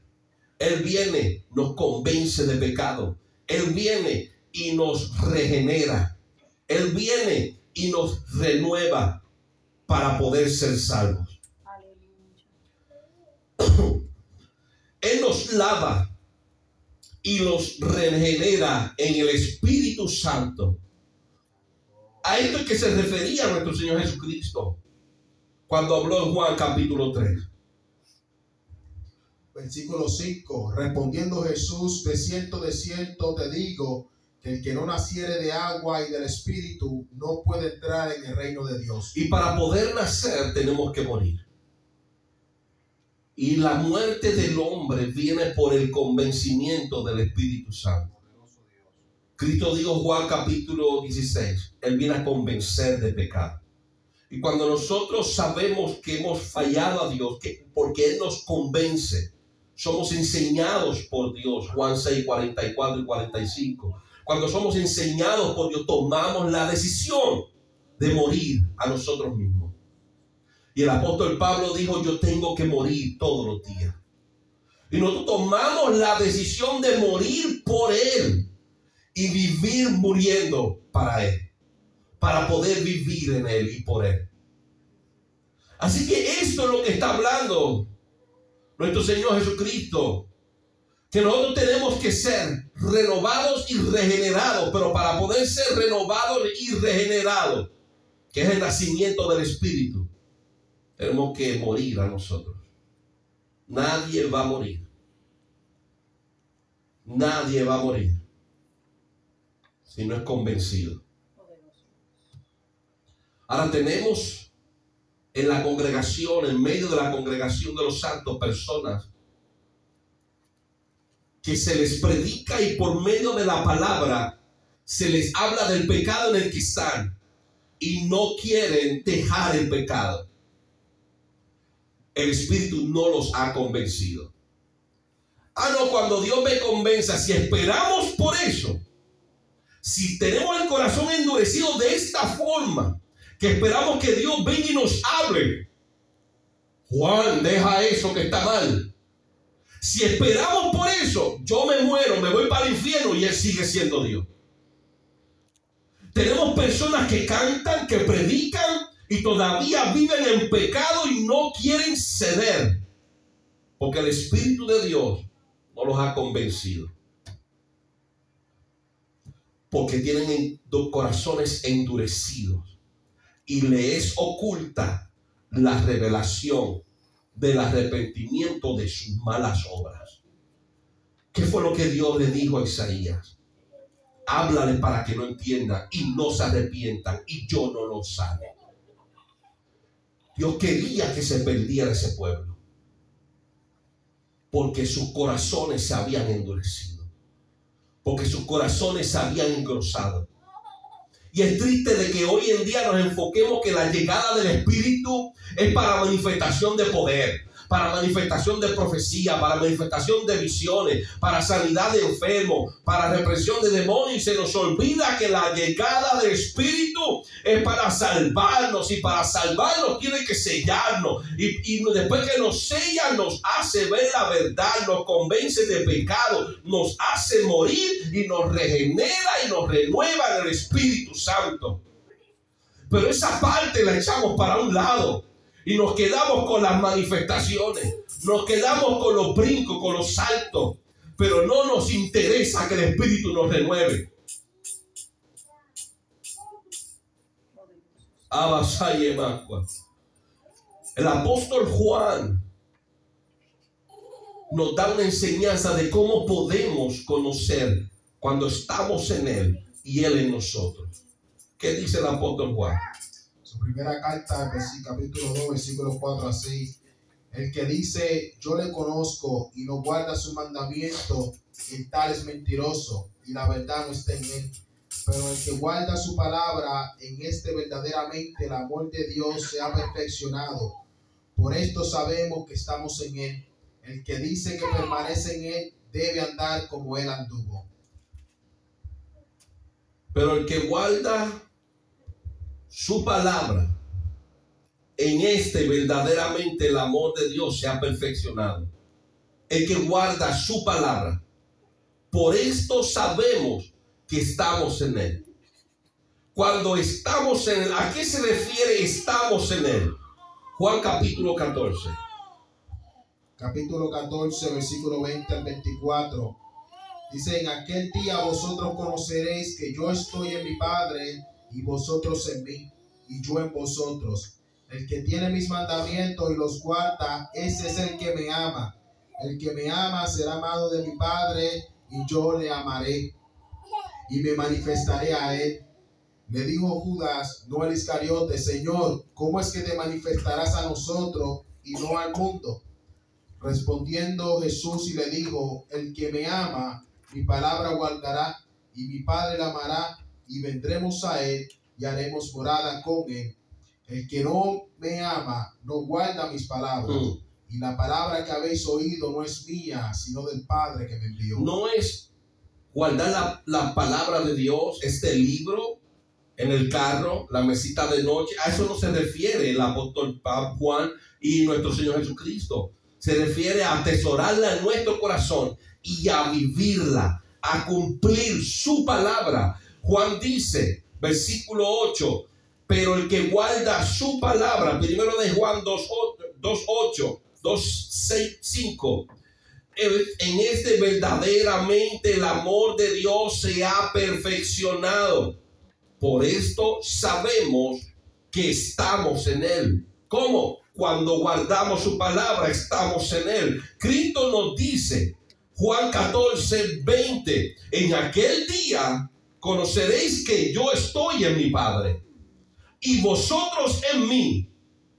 Él viene, nos convence de pecado. Él viene y nos regenera. Él viene y nos renueva para poder ser salvos. Él nos lava y los regenera en el Espíritu Santo. A esto es que se refería nuestro Señor Jesucristo cuando habló en Juan capítulo 3. Versículo 5. Respondiendo Jesús, de cierto te digo, que el que no naciere de agua y del Espíritu no puede entrar en el reino de Dios. Y para poder nacer tenemos que morir. Y la muerte del hombre viene por el convencimiento del Espíritu Santo. Cristo dijo, Juan capítulo 16, Él viene a convencer de pecado. Y cuando nosotros sabemos que hemos fallado a Dios, porque Él nos convence, somos enseñados por Dios, Juan 6, 44 y 45. Cuando somos enseñados por Dios, tomamos la decisión de morir a nosotros mismos. Y el apóstol Pablo dijo, yo tengo que morir todos los días. Y nosotros tomamos la decisión de morir por Él y vivir muriendo para Él, para poder vivir en Él y por Él. Así que esto es lo que está hablando nuestro Señor Jesucristo, que nosotros tenemos que ser renovados y regenerados, pero para poder ser renovados y regenerados, que es el nacimiento del Espíritu, tenemos que morir a nosotros. Nadie va a morir. Nadie va a morir si no es convencido. Ahora tenemos en la congregación, en medio de la congregación de los santos, personas que se les predica y por medio de la palabra se les habla del pecado en el que están y no quieren dejar el pecado. El Espíritu no los ha convencido. No, cuando Dios me convenza, si esperamos por eso, si tenemos el corazón endurecido de esta forma, que esperamos que Dios venga y nos hable, Juan, deja eso que está mal. Si esperamos por eso, yo me muero, me voy para el infierno y Él sigue siendo Dios. Tenemos personas que cantan, que predican y todavía viven en pecado y no quieren ceder, porque el Espíritu de Dios no los ha convencido. Porque tienen corazones endurecidos y les oculta la revelación del arrepentimiento de sus malas obras. ¿Qué fue lo que Dios le dijo a Isaías? Háblale para que no entiendan y no se arrepientan y yo no lo sane. Dios quería que se perdiera ese pueblo porque sus corazones se habían endurecido, porque sus corazones se habían engrosado. Y es triste de que hoy en día nos enfoquemos que la llegada del Espíritu es para manifestación de poder, para manifestación de profecía, para manifestación de visiones, para sanidad de enfermos, para represión de demonios, y se nos olvida que la llegada del Espíritu es para salvarnos, y para salvarnos tiene que sellarnos, y después que nos sella nos hace ver la verdad, nos convence de pecado, nos hace morir y nos regenera y nos renueva en el Espíritu Santo. Pero esa parte la echamos para un lado y nos quedamos con las manifestaciones, nos quedamos con los brincos, con los saltos, pero no nos interesa que el Espíritu nos renueve. El apóstol Juan nos da una enseñanza de cómo podemos conocer cuando estamos en Él y Él en nosotros. ¿Qué dice el apóstol Juan? Su primera carta, capítulo 2, versículos 4 a 6. El que dice, yo le conozco y no guarda su mandamiento, el tal es mentiroso y la verdad no está en él. Pero el que guarda su palabra, en este verdaderamente el amor de Dios se ha perfeccionado. Por esto sabemos que estamos en él. El que dice que permanece en él debe andar como él anduvo. Pero el que guarda su palabra, en este verdaderamente el amor de Dios se ha perfeccionado. El que guarda su palabra. Por esto sabemos que estamos en Él. Cuando estamos en Él, ¿a qué se refiere estamos en Él? Juan capítulo 14. Capítulo 14, versículo 20 al 24. Dice, en aquel día vosotros conoceréis que yo estoy en mi Padre y vosotros en mí, y yo en vosotros. El que tiene mis mandamientos y los guarda, ese es el que me ama. El que me ama será amado de mi Padre, y yo le amaré, y me manifestaré a él. Le dijo Judas, no el Iscariote, Señor, ¿cómo es que te manifestarás a nosotros y no al mundo? Respondiendo Jesús y le dijo, el que me ama, mi palabra guardará, y mi Padre la amará, y vendremos a él y haremos morada con él. El que no me ama no guarda mis palabras, y la palabra que habéis oído no es mía, sino del Padre que me envió. No es guardar la palabra de Dios, este libro en el carro, la mesita de noche. A eso no se refiere el apóstol Juan y nuestro Señor Jesucristo. Se refiere a atesorarla en nuestro corazón y a vivirla, a cumplir su palabra. Juan dice, versículo 8, pero el que guarda su palabra, primero de Juan 2:8, 2:5, en este verdaderamente el amor de Dios se ha perfeccionado. Por esto sabemos que estamos en Él. ¿Cómo? Cuando guardamos su palabra, estamos en Él. Cristo nos dice, Juan 14, 20. En aquel día conoceréis que yo estoy en mi Padre y vosotros en mí.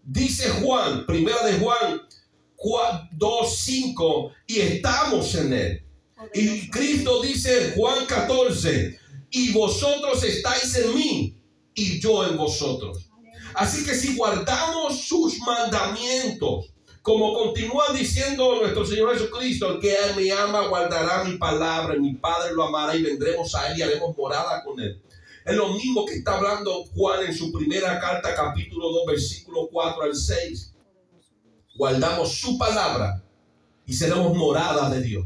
Dice Juan, primera de Juan 2, 5, y estamos en él. Y Cristo dice Juan 14, y vosotros estáis en mí y yo en vosotros. Así que si guardamos sus mandamientos, como continúa diciendo nuestro Señor Jesucristo, el que me ama guardará mi palabra, y mi Padre lo amará y vendremos a él y haremos morada con él. Es lo mismo que está hablando Juan en su primera carta, capítulo 2, versículo 4 al 6. Guardamos su palabra y seremos morada de Dios.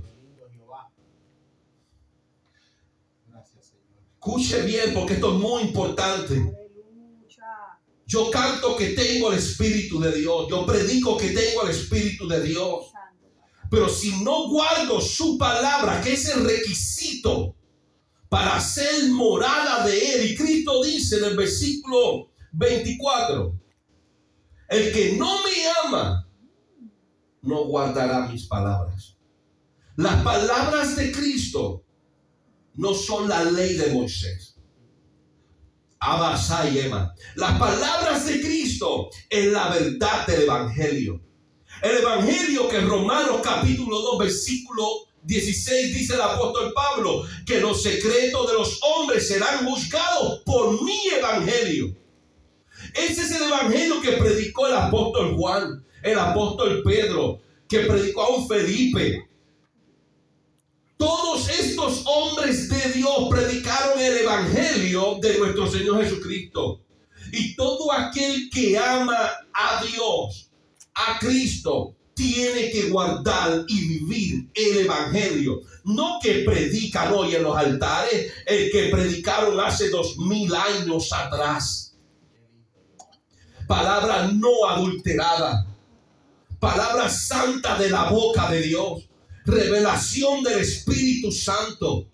Escuche bien, porque esto es muy importante. Yo canto que tengo el Espíritu de Dios. Yo predico que tengo el Espíritu de Dios. Pero si no guardo su palabra, que es el requisito para ser morada de él. Y Cristo dice en el versículo 24, el que no me ama, no guardará mis palabras. Las palabras de Cristo no son la ley de Moisés. Abasá y Ema. Las palabras de Cristo es la verdad del Evangelio. El Evangelio que en Romanos capítulo 2 versículo 16 dice el apóstol Pablo, que los secretos de los hombres serán juzgados por mi Evangelio. Ese es el Evangelio que predicó el apóstol Juan, el apóstol Pedro, que predicó a un Felipe. Todos estos hombres de Dios predicaron el Evangelio de nuestro Señor Jesucristo. Y todo aquel que ama a Dios, a Cristo, tiene que guardar y vivir el Evangelio. No que predican hoy en los altares, el que predicaron hace 2000 años atrás. Palabra no adulterada, palabra santa de la boca de Dios, revelación del Espíritu Santo.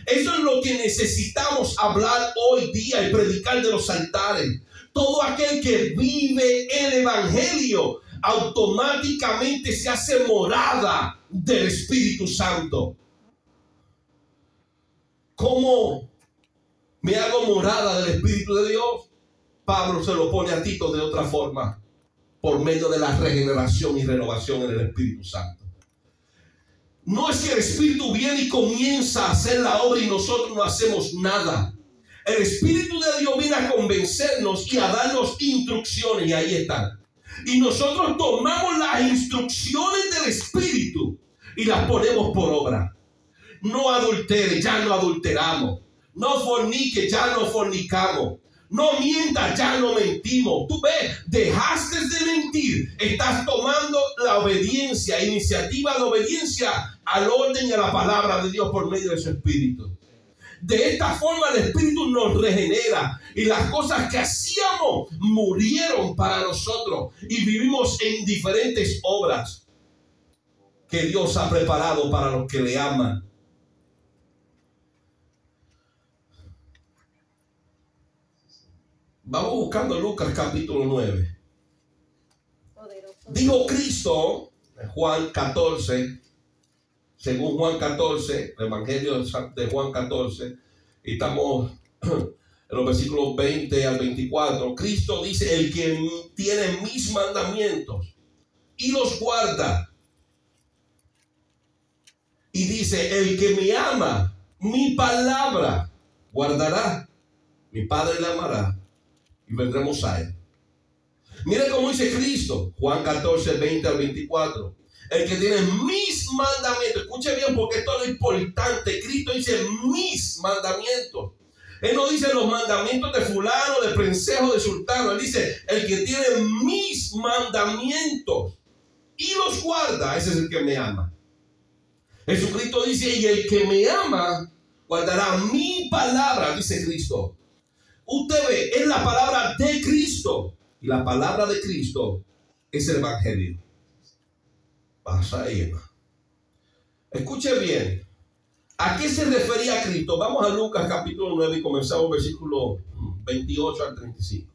Eso es lo que necesitamos hablar hoy día y predicar de los altares. Todo aquel que vive el Evangelio automáticamente se hace morada del Espíritu Santo. ¿Cómo me hago morada del Espíritu de Dios? Pablo se lo pone a Tito de otra forma, por medio de la regeneración y renovación en el Espíritu Santo. No es que el Espíritu viene y comienza a hacer la obra y nosotros no hacemos nada. El Espíritu de Dios viene a convencernos y a darnos instrucciones, y ahí están. Y nosotros tomamos las instrucciones del Espíritu y las ponemos por obra. No adultere, ya no adulteramos. No fornique, ya no fornicamos. No mientas, ya no mentimos. Tú ves, dejaste de mentir. Estás tomando la obediencia, iniciativa de obediencia al orden y a la palabra de Dios por medio de su Espíritu. De esta forma el Espíritu nos regenera y las cosas que hacíamos murieron para nosotros y vivimos en diferentes obras que Dios ha preparado para los que le aman. Vamos buscando Lucas capítulo 9. Dijo Cristo en Juan 14, según Juan 14, el Evangelio de Juan 14, y estamos en los versículos 20 al 24. Cristo dice, el que tiene mis mandamientos y los guarda. Y dice, el que me ama, mi palabra guardará. Mi Padre le amará y vendremos a él. Mire cómo dice Cristo, Juan 14, 20 al 24. El que tiene mis mandamientos. Escuche bien, porque esto es lo importante. Cristo dice mis mandamientos. Él no dice los mandamientos de fulano, de prensejo, de sultano. Él dice el que tiene mis mandamientos y los guarda, ese es el que me ama. Jesucristo dice, y el que me ama guardará mi palabra, dice Cristo. Usted ve, es la palabra de Cristo. Y la palabra de Cristo es el Evangelio. Pasa ella. Escuche bien. ¿A qué se refería Cristo? Vamos a Lucas capítulo 9 y comenzamos versículo 28 al 35.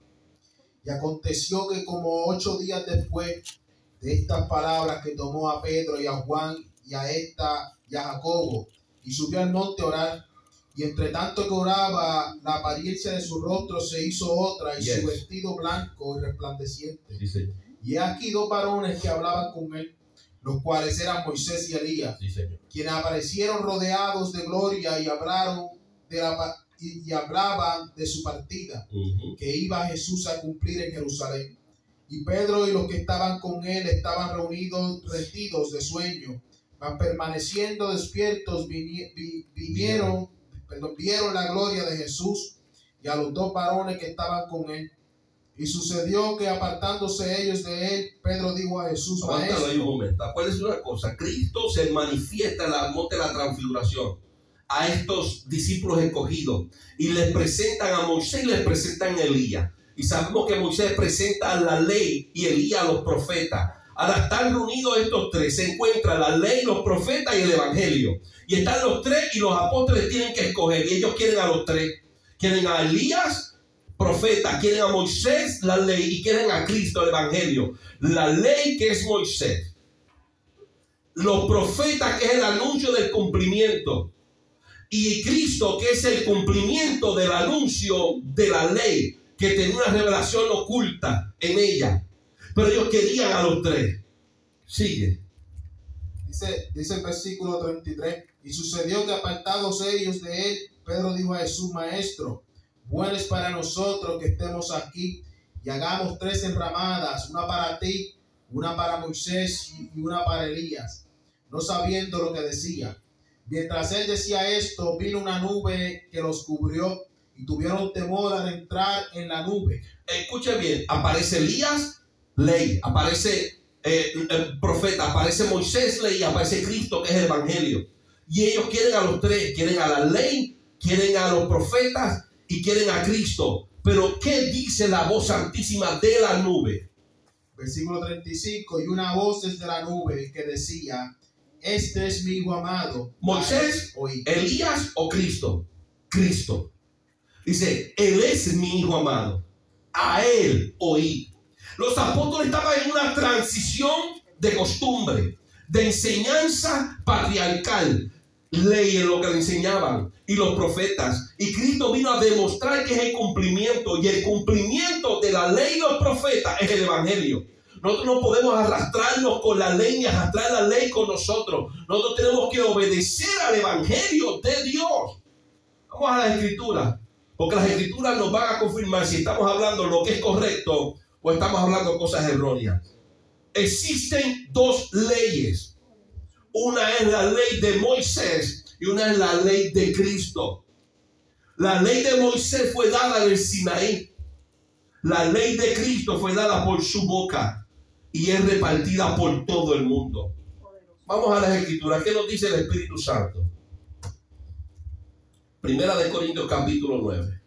Y aconteció que como 8 días después de estas palabras que tomó a Pedro y a Juan y a esta y a Jacobo, y subió al monte a orar. Y entre tanto que oraba, la apariencia de su rostro se hizo otra, y su vestido blanco y resplandeciente. Sí, señor. Y aquí dos varones que hablaban con él, los cuales eran Moisés y Elías, Sí, señor. quienes aparecieron rodeados de gloria y hablaban de su partida, que iba Jesús a cumplir en Jerusalén. Y Pedro y los que estaban con él estaban reunidos, rendidos de sueño, mas permaneciendo despiertos vieron la gloria de Jesús y a los dos varones que estaban con él. Y sucedió que apartándose ellos de él, Pedro dijo a Jesús: Maestro, ahí un momento. Acuérdense una cosa: Cristo se manifiesta en la monte de la transfiguración a estos discípulos escogidos y les presentan a Moisés y les presentan a Elías. Y sabemos que Moisés presenta la ley y Elías a los profetas. Ahora están reunidos estos tres, se encuentran la ley, los profetas y el evangelio. Y están los tres y los apóstoles tienen que escoger. Y ellos quieren a los tres. Quieren a Elías, profeta, quieren a Moisés, la ley, y quieren a Cristo, el evangelio. La ley, que es Moisés. Los profetas, que es el anuncio del cumplimiento. Y Cristo, que es el cumplimiento del anuncio de la ley, que tenía una revelación oculta en ella. Pero ellos querían a los tres. Sigue. Dice el versículo 33. Y sucedió que apartados ellos de él, Pedro dijo a Jesús: Maestro, bueno es para nosotros que estemos aquí y hagamos tres enramadas, una para ti, una para Moisés y una para Elías, no sabiendo lo que decía. Mientras él decía esto, vino una nube que los cubrió y tuvieron temor al entrar en la nube. Escuche bien, aparece Elías, ley, aparece el profeta, aparece Moisés, ley, aparece Cristo, que es el evangelio. Y ellos quieren a los tres, quieren a la ley, quieren a los profetas y quieren a Cristo. Pero ¿qué dice la voz santísima de la nube? Versículo 35. Y una voz desde la nube que decía: Este es mi hijo amado. Moisés, Elías o Cristo. Cristo. Dice: Él es mi hijo amado, a él oí. Los apóstoles estaban en una transición de costumbre, de enseñanza patriarcal. Ley en lo que le enseñaban y los profetas. Y Cristo vino a demostrar que es el cumplimiento. Y el cumplimiento de la ley y los profetas es el evangelio. Nosotros no podemos arrastrarnos con la ley ni arrastrar la ley con nosotros. Nosotros tenemos que obedecer al evangelio de Dios. Vamos a las escrituras, porque las escrituras nos van a confirmar si estamos hablando lo que es correcto o estamos hablando cosas erróneas. Existen dos leyes. Una es la ley de Moisés y una es la ley de Cristo. La ley de Moisés fue dada en el Sinaí. La ley de Cristo fue dada por su boca y es repartida por todo el mundo. Vamos a las escrituras. ¿Qué nos dice el Espíritu Santo? Primera de Corintios capítulo 9.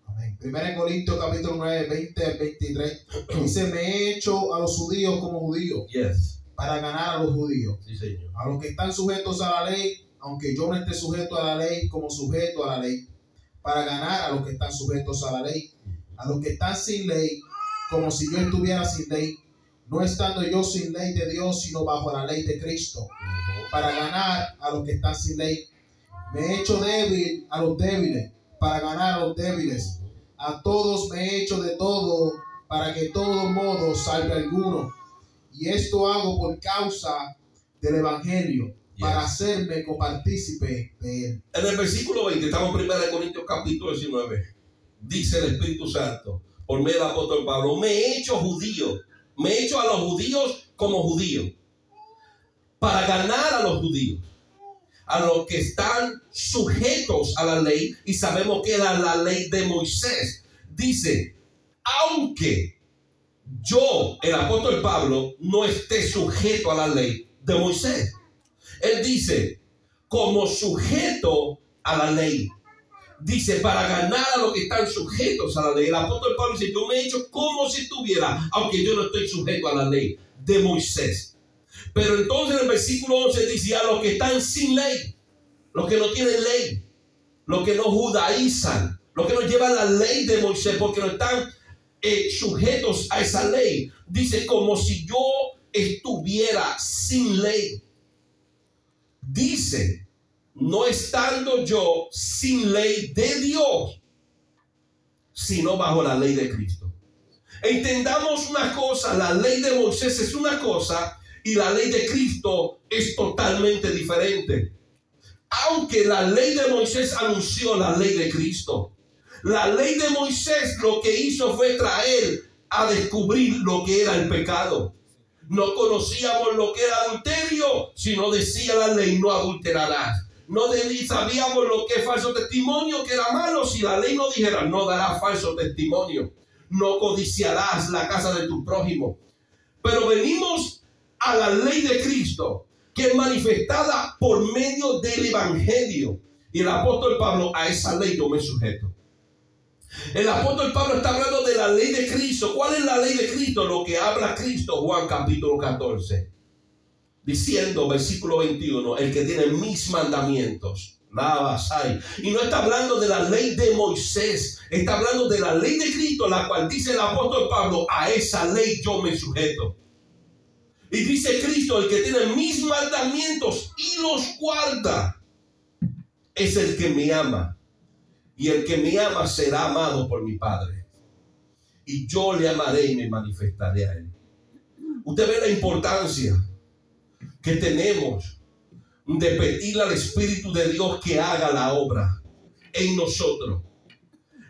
Amén. Primera de Corintios capítulo 9, 20 al 23. Dice: me he hecho a los judíos como judíos. Yes. Para ganar a los judíos. Sí, señor. A los que están sujetos a la ley, aunque yo no esté sujeto a la ley, como sujeto a la ley, para ganar a los que están sujetos a la ley. A los que están sin ley, como si yo estuviera sin ley, no estando yo sin ley de Dios, sino bajo la ley de Cristo, para ganar a los que están sin ley. Me he hecho débil a los débiles, para ganar a los débiles. A todos me he hecho de todo, para que de todos modos salve alguno. Y esto hago por causa del evangelio, para hacerme copartícipe de él. En el versículo 20, estamos en 1 Corintios capítulo 19. Dice el Espíritu Santo, por medio del apóstol Pablo: me he hecho judío, me he hecho a los judíos como judío, para ganar a los judíos, a los que están sujetos a la ley, y sabemos que era la ley de Moisés. Dice: aunque yo, el apóstol Pablo, no esté sujeto a la ley de Moisés. Él dice, como sujeto a la ley. Dice, para ganar a los que están sujetos a la ley. El apóstol Pablo dice: yo me he hecho como si estuviera, aunque yo no estoy sujeto a la ley de Moisés. Pero entonces en el versículo 11 dice: a los que están sin ley, los que no tienen ley, los que no judaizan, los que no llevan la ley de Moisés, porque no están sujetos a esa ley. Dice: como si yo estuviera sin ley. dice, no estando yo sin ley de Dios, sino bajo la ley de Cristo. Entendamos una cosa, la ley de Moisés es una cosa y la ley de Cristo es totalmente diferente. Aunque la ley de Moisés anunció la ley de Cristo, la ley de Moisés lo que hizo fue traer a descubrir lo que era el pecado. No conocíamos lo que era adulterio, sino decía la ley, no adulterarás. No sabíamos lo que es falso testimonio, que era malo, si la ley no dijera, no darás falso testimonio. No codiciarás la casa de tu prójimo. Pero venimos a la ley de Cristo, que es manifestada por medio del Evangelio. Y el apóstol Pablo, a esa ley yo me sujeto. El apóstol Pablo está hablando de la ley de Cristo. ¿Cuál es la ley de Cristo? Lo que habla Cristo, Juan capítulo 14. Diciendo, versículo 21, el que tiene mis mandamientos, nada más hay. Y no está hablando de la ley de Moisés, está hablando de la ley de Cristo, la cual dice el apóstol Pablo, a esa ley yo me sujeto. Y dice Cristo, el que tiene mis mandamientos y los guarda, es el que me ama. Y el que me ama será amado por mi Padre. Y yo le amaré y me manifestaré a él. Usted ve la importancia que tenemos de pedirle al Espíritu de Dios que haga la obra en nosotros.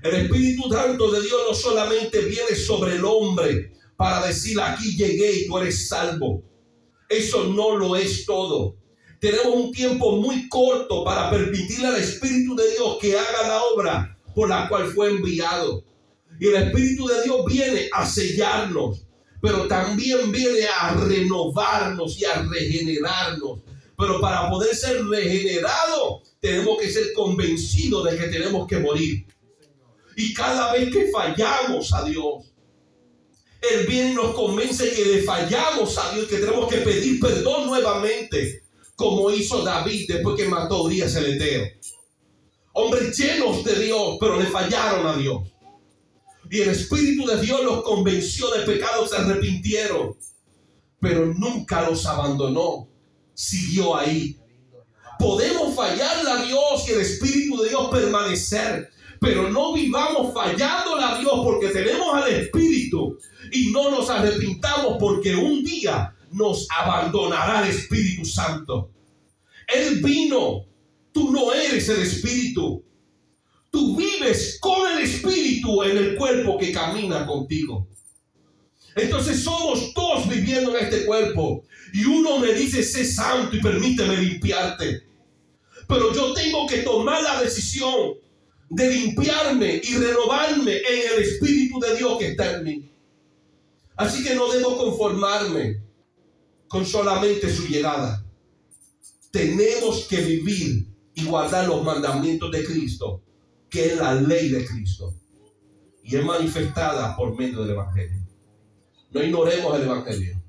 El Espíritu Santo de Dios no solamente viene sobre el hombre para decir aquí llegué y tú eres salvo. Eso no lo es todo. Tenemos un tiempo muy corto para permitirle al Espíritu de Dios que haga la obra por la cual fue enviado. Y el Espíritu de Dios viene a sellarnos, pero también viene a renovarnos y a regenerarnos. Pero para poder ser regenerado, tenemos que ser convencidos de que tenemos que morir. Y cada vez que fallamos a Dios, Él viene y nos convence que le fallamos a Dios, que tenemos que pedir perdón nuevamente, como hizo David después que mató a Urías el Eteo. Hombres llenos de Dios, pero le fallaron a Dios. Y el Espíritu de Dios los convenció de pecado, se arrepintieron, pero nunca los abandonó, siguió ahí. Podemos fallarle a Dios y el Espíritu de Dios permanecer, pero no vivamos fallándole a Dios porque tenemos al Espíritu y no nos arrepintamos, porque un día nos abandonará el Espíritu Santo. Él vino, tú no eres el Espíritu. Tú vives con el Espíritu en el cuerpo que camina contigo. Entonces somos dos viviendo en este cuerpo. Y uno me dice, sé santo y permíteme limpiarte. Pero yo tengo que tomar la decisión de limpiarme y renovarme en el Espíritu de Dios que está en mí. Así que no debo conformarme con solamente su llegada. Tenemos que vivir y guardar los mandamientos de Cristo, que es la ley de Cristo, y es manifestada por medio del Evangelio. No ignoremos el Evangelio,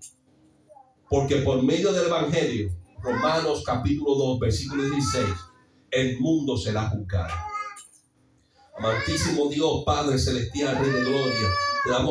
porque por medio del Evangelio, Romanos capítulo 2, versículo 16, el mundo será juzgado. Amantísimo Dios, Padre celestial, Rey de gloria, te damos